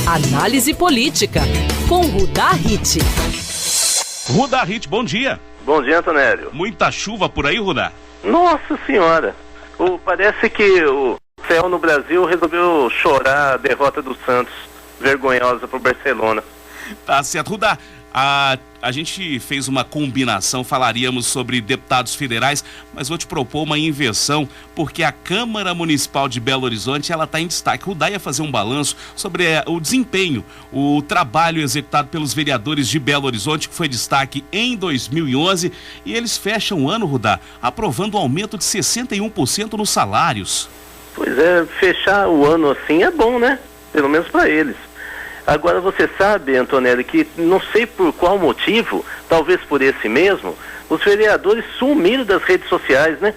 Análise política, com Rudá Hit. Rudá Hit, bom dia. Bom dia, Antonélio. Muita chuva por aí, Rudá? Nossa senhora, parece que o céu no Brasil resolveu chorar a derrota do Santos, vergonhosa pro Barcelona. Tá certo, Rudá. A gente fez uma combinação, falaríamos sobre deputados federais, mas vou te propor uma inversão, porque a Câmara Municipal de Belo Horizonte, ela está em destaque. O Rudá ia fazer um balanço sobre o desempenho, o trabalho executado pelos vereadores de Belo Horizonte, que foi destaque em 2011, e eles fecham o ano, Rudá, aprovando um aumento de 61% nos salários. Pois é, fechar o ano assim é bom, né? Pelo menos para eles. Agora você sabe, Antonelli, que não sei por qual motivo, talvez por esse mesmo, os vereadores sumiram das redes sociais, né?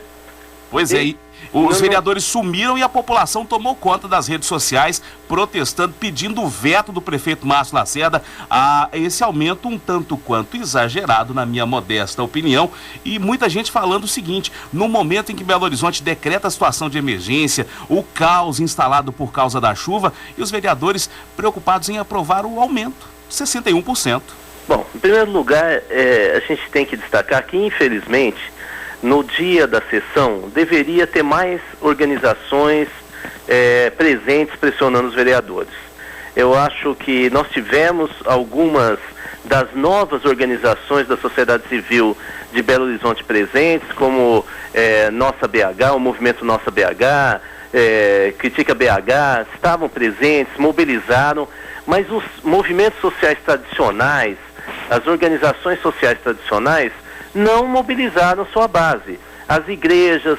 Pois é, os vereadores sumiram e a população tomou conta das redes sociais, protestando, pedindo o veto do prefeito Márcio Lacerda a esse aumento um tanto quanto exagerado, na minha modesta opinião, e muita gente falando o seguinte: no momento em que Belo Horizonte decreta a situação de emergência, o caos instalado por causa da chuva, e os vereadores preocupados em aprovar o aumento, 61%. Bom, em primeiro lugar, a gente tem que destacar que, infelizmente, no dia da sessão, deveria ter mais organizações presentes pressionando os vereadores. Eu acho que nós tivemos algumas das novas organizações da sociedade civil de Belo Horizonte presentes, como Nossa BH, o movimento Nossa BH, Critica BH, estavam presentes, mobilizaram, mas os movimentos sociais tradicionais, as organizações sociais tradicionais, não mobilizaram sua base. As igrejas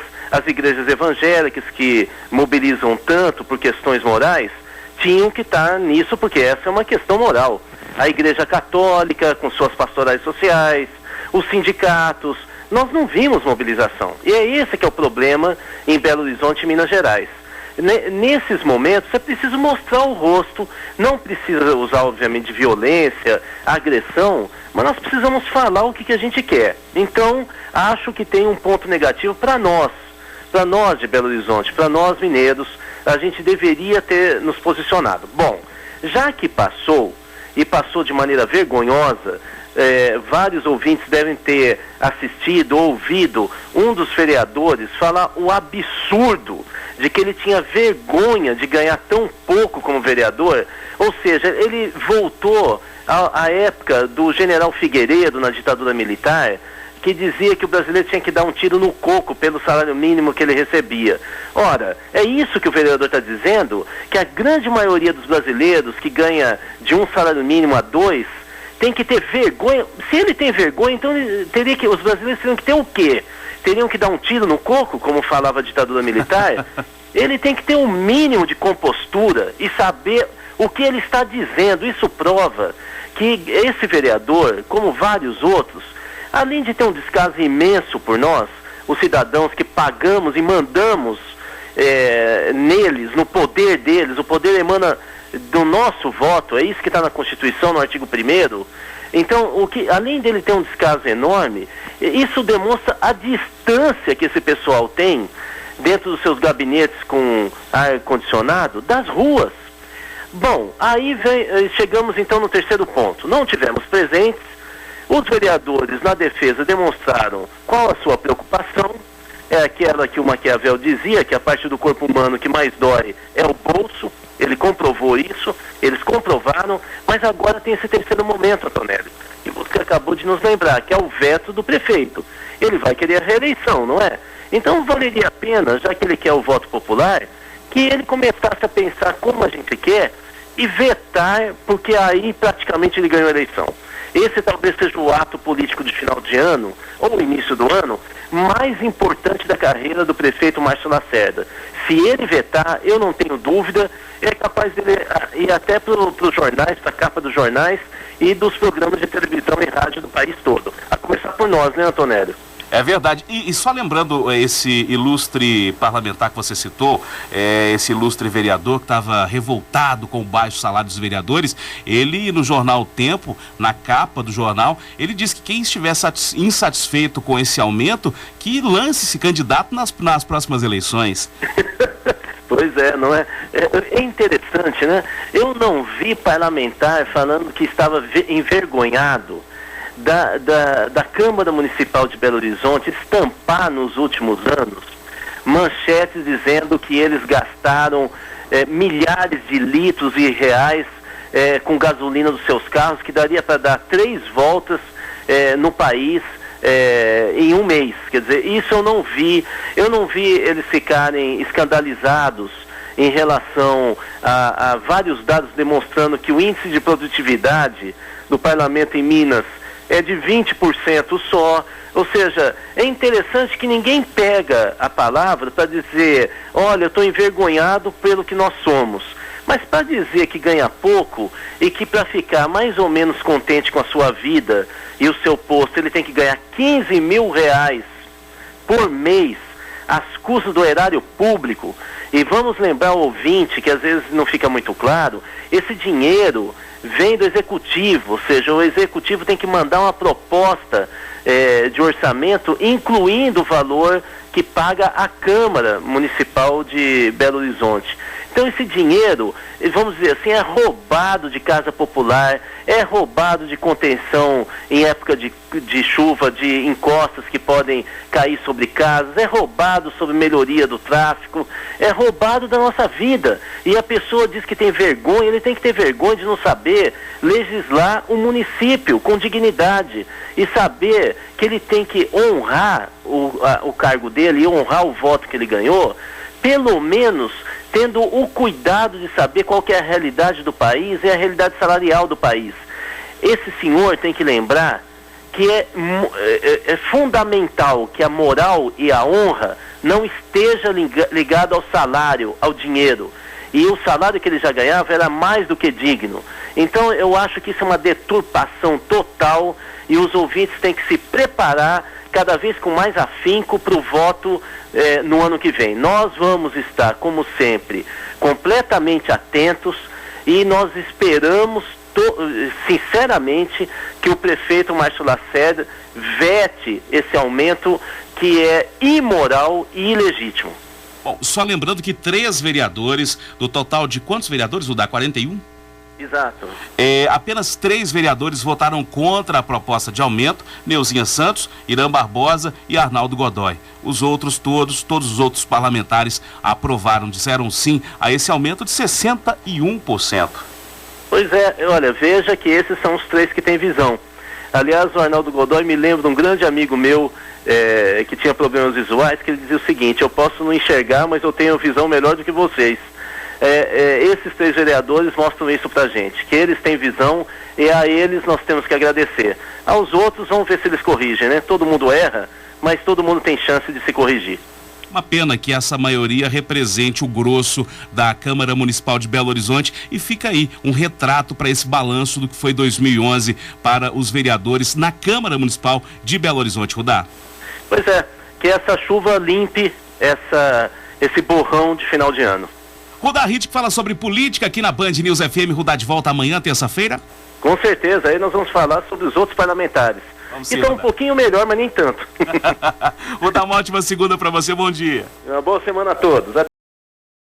evangélicas que mobilizam tanto por questões morais, tinham que estar nisso, porque essa é uma questão moral. A Igreja Católica, com suas pastorais sociais, os sindicatos, nós não vimos mobilização. E é esse que é o problema em Belo Horizonte e Minas Gerais. Nesses momentos é preciso mostrar o rosto, não precisa usar obviamente de violência, agressão, mas nós precisamos falar o que a gente quer. Então, acho que tem um ponto negativo para nós de Belo Horizonte, para nós mineiros, a gente deveria ter nos posicionado. Bom, já que passou, e passou de maneira vergonhosa, vários ouvintes devem ter assistido, ouvido um dos vereadores falar o absurdo de que ele tinha vergonha de ganhar tão pouco como vereador, ou seja, ele voltou à época do general Figueiredo na ditadura militar, que dizia que o brasileiro tinha que dar um tiro no coco pelo salário mínimo que ele recebia. Ora, é isso que o vereador está dizendo, que a grande maioria dos brasileiros que ganha de um salário mínimo a 2, tem que ter vergonha. Se ele tem vergonha, então os brasileiros teriam que ter o quê? Teriam que dar um tiro no coco, como falava a ditadura militar? Ele tem que ter um mínimo de compostura e saber o que ele está dizendo. Isso prova que esse vereador, como vários outros, além de ter um descaso imenso por nós, os cidadãos que pagamos e mandamos neles, no poder deles, o poder emana do nosso voto, é isso que está na Constituição, no artigo 1º. Então, além dele ter um descaso enorme, isso demonstra a distância que esse pessoal tem dentro dos seus gabinetes com ar-condicionado das ruas. Bom, aí chegamos então no terceiro ponto. Não tivemos presentes, os vereadores na defesa demonstraram qual a sua preocupação, é aquela que o Maquiavel dizia, que a parte do corpo humano que mais dói é o bolso. Ele comprovou isso, eles comprovaram, mas agora tem esse terceiro momento, Antonelli, que você acabou de nos lembrar, que é o veto do prefeito. Ele vai querer a reeleição, não é? Então valeria a pena, já que ele quer o voto popular, que ele começasse a pensar como a gente quer e vetar, porque aí praticamente ele ganhou a eleição. Esse talvez seja o ato político de final de ano, ou início do ano, mais importante da carreira do prefeito Márcio Lacerda. Se ele vetar, eu não tenho dúvida, é capaz dele ir até para os jornais, para a capa dos jornais e dos programas de televisão e rádio do país todo. A começar por nós, né, Antonélio? É verdade. E só lembrando esse ilustre parlamentar que você citou, esse ilustre vereador que estava revoltado com o baixo salário dos vereadores, ele no jornal Tempo, na capa do jornal, ele disse que quem estiver insatisfeito com esse aumento, que lance-se candidato nas próximas eleições. Pois é, não é? É interessante, né? Eu não vi parlamentar falando que estava envergonhado da Câmara Municipal de Belo Horizonte estampar nos últimos anos manchetes dizendo que eles gastaram milhares de litros e reais com gasolina dos seus carros, que daria para dar 3 voltas no país em um mês. Quer dizer, isso eu não vi eles ficarem escandalizados em relação a vários dados demonstrando que o índice de produtividade do parlamento em Minas é de 20% só. Ou seja, é interessante que ninguém pega a palavra para dizer, olha, eu estou envergonhado pelo que nós somos. Mas para dizer que ganha pouco e que para ficar mais ou menos contente com a sua vida e o seu posto, ele tem que ganhar 15 mil reais por mês às custas do erário público. E vamos lembrar ao ouvinte, que às vezes não fica muito claro, esse dinheiro vem do executivo, ou seja, o executivo tem que mandar uma proposta de orçamento, incluindo o valor que paga a Câmara Municipal de Belo Horizonte. Então esse dinheiro, vamos dizer assim, é roubado de casa popular, é roubado de contenção em época de chuva, de encostas que podem cair sobre casas, é roubado sobre melhoria do tráfego, é roubado da nossa vida. E a pessoa diz que tem vergonha, ele tem que ter vergonha de não saber legislar o município com dignidade e saber que ele tem que honrar o cargo dele e honrar o voto que ele ganhou, pelo menos tendo o cuidado de saber qual que é a realidade do país e a realidade salarial do país. Esse senhor tem que lembrar que é fundamental que a moral e a honra não esteja ligado ao salário, ao dinheiro. E o salário que ele já ganhava era mais do que digno. Então eu acho que isso é uma deturpação total e os ouvintes têm que se preparar cada vez com mais afinco para o voto no ano que vem. Nós vamos estar, como sempre, completamente atentos e nós esperamos, sinceramente, que o prefeito Márcio Lacerda vete esse aumento que é imoral e ilegítimo. Bom, só lembrando que 3 vereadores, do total de quantos vereadores? O da 41? Exato. Apenas 3 vereadores votaram contra a proposta de aumento: Neuzinha Santos, Irã Barbosa e Arnaldo Godoy. Os outros todos os outros parlamentares aprovaram, disseram sim a esse aumento de 61%. Pois é, olha, veja que esses são os 3 que têm visão. Aliás, o Arnaldo Godoy me lembra de um grande amigo meu que tinha problemas visuais, que ele dizia o seguinte: eu posso não enxergar, mas eu tenho visão melhor do que vocês. Esses 3 vereadores mostram isso pra gente, que eles têm visão e a eles nós temos que agradecer. Aos outros, vamos ver se eles corrigem, né? Todo mundo erra, mas todo mundo tem chance de se corrigir. Uma pena que essa maioria represente o grosso da Câmara Municipal de Belo Horizonte e fica aí um retrato para esse balanço do que foi 2011 para os vereadores na Câmara Municipal de Belo Horizonte. Rudá. Pois é, que essa chuva limpe esse borrão de final de ano. Rudá Hit fala sobre política aqui na Band News FM. Rudá de volta amanhã, terça-feira? Com certeza, aí nós vamos falar sobre os outros parlamentares. Que estão um pouquinho melhor, mas nem tanto. Rudá, uma ótima segunda para você, bom dia. Uma boa semana a todos.